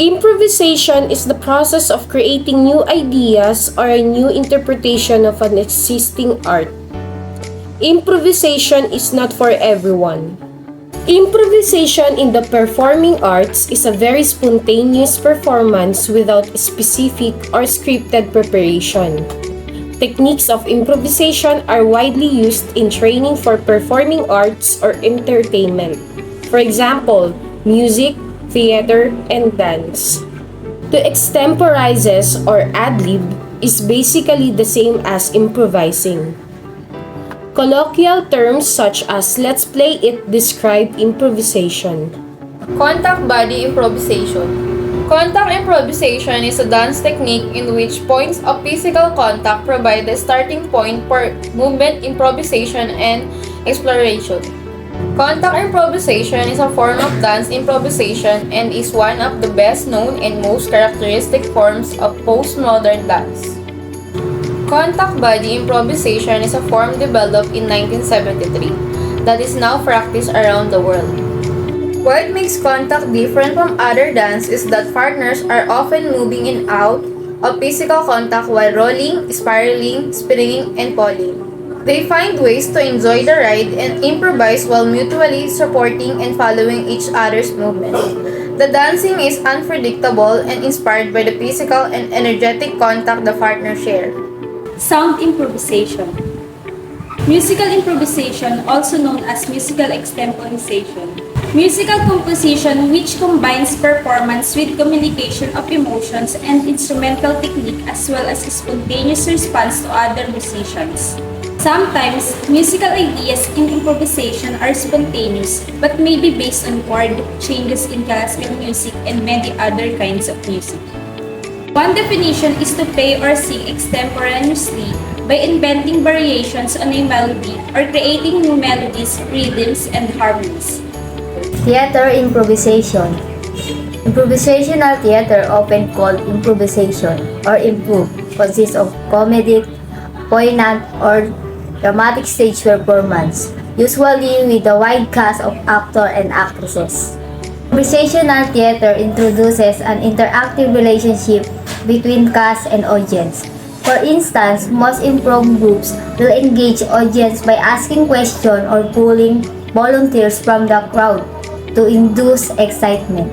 Improvisation is the process of creating new ideas or a new interpretation of an existing art. Improvisation is not for everyone. Improvisation in the performing arts is a very spontaneous performance without specific or scripted preparation. Techniques of improvisation are widely used in training for performing arts or entertainment. For example, music, theater, and dance. To extemporizes or ad-lib is basically the same as improvising. Colloquial terms such as "let's play it" describe improvisation. Contact body improvisation. Contact improvisation is a dance technique in which points of physical contact provide the starting point for movement improvisation and exploration. Contact improvisation is a form of dance improvisation and is one of the best known and most characteristic forms of postmodern dance. Contact body improvisation is a form developed in 1973 that is now practiced around the world. What makes contact different from other dance is that partners are often moving in and out of physical contact while rolling, spiraling, spinning, and falling. They find ways to enjoy the ride and improvise while mutually supporting and following each other's movement. The dancing is unpredictable and inspired by the physical and energetic contact the partners share. Sound improvisation. Musical improvisation, also known as musical extemporization. Musical composition which combines performance with communication of emotions and instrumental technique as well as spontaneous response to other musicians. Sometimes, musical ideas in improvisation are spontaneous but may be based on chord changes in classical music and many other kinds of music. One definition is to play or sing extemporaneously by inventing variations on a melody or creating new melodies, rhythms, and harmonies. Theater improvisation. Improvisational theater, often called improvisation or improv, consists of comedic, poignant, or dramatic stage performance, usually with a wide cast of actors and actresses. Improvisational theater introduces an interactive relationship between cast and audience. For instance, most improv groups will engage audience by asking questions or pulling volunteers from the crowd to induce excitement.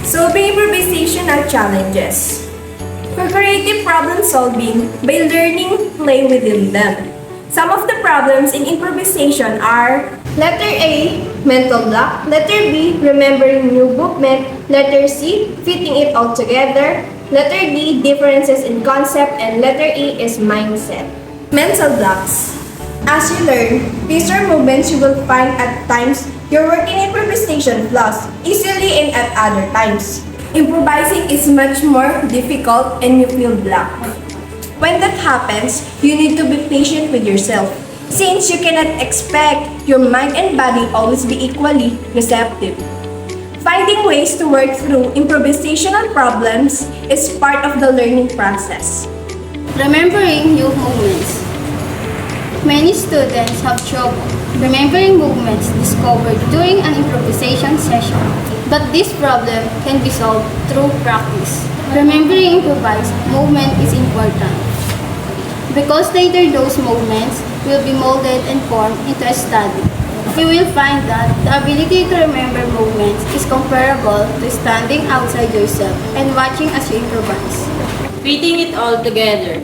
Solving improvisational challenges. For creative problem solving by learning play within them. Some of the problems in improvisation are letter A, mental block, letter B, remembering new movement, letter C, fitting it all together, letter D, differences in concept, and letter E is mindset. Mental blocks. As you learn, these are movements you will find at times you're working improvisation flaws easily and at other times. Improvising is much more difficult and you feel blocked. When that happens, you need to be patient with yourself, since you cannot expect your mind and body always be equally receptive. Finding ways to work through improvisational problems is part of the learning process. Remembering new movements. Many students have trouble remembering movements discovered during an improvisation session, but this problem can be solved through practice. Remembering improvised movement is important because later those movements will be molded and formed into a study. You will find that the ability to remember movements is comparable to standing outside yourself and watching as you improvise. Fitting it all together.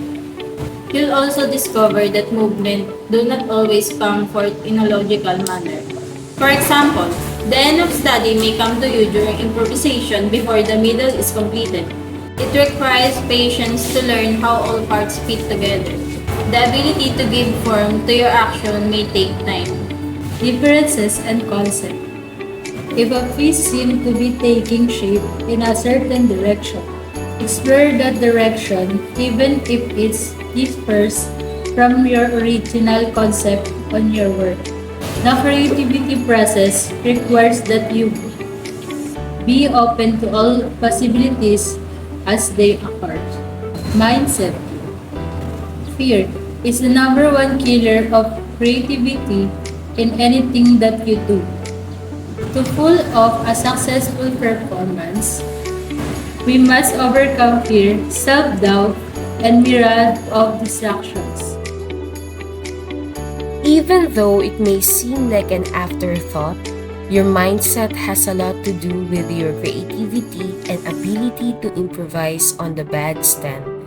You'll also discover that movement do not always come forth in a logical manner. For example, the end of study may come to you during improvisation before the middle is completed. It requires patience to learn how all parts fit together. The ability to give form to your action may take time. Differences and concept. If a piece seems to be taking shape in a certain direction, explore that direction even if it differs from your original concept on your work. The creativity process requires that you be open to all possibilities as they occur. Mindset. Fear is the number one killer of creativity in anything that you do. To pull off a successful performance, We must overcome fear, self-doubt, and myriad of distractions. Even though it may seem like an afterthought, your mindset has a lot to do with your creativity and ability to improvise on the bandstand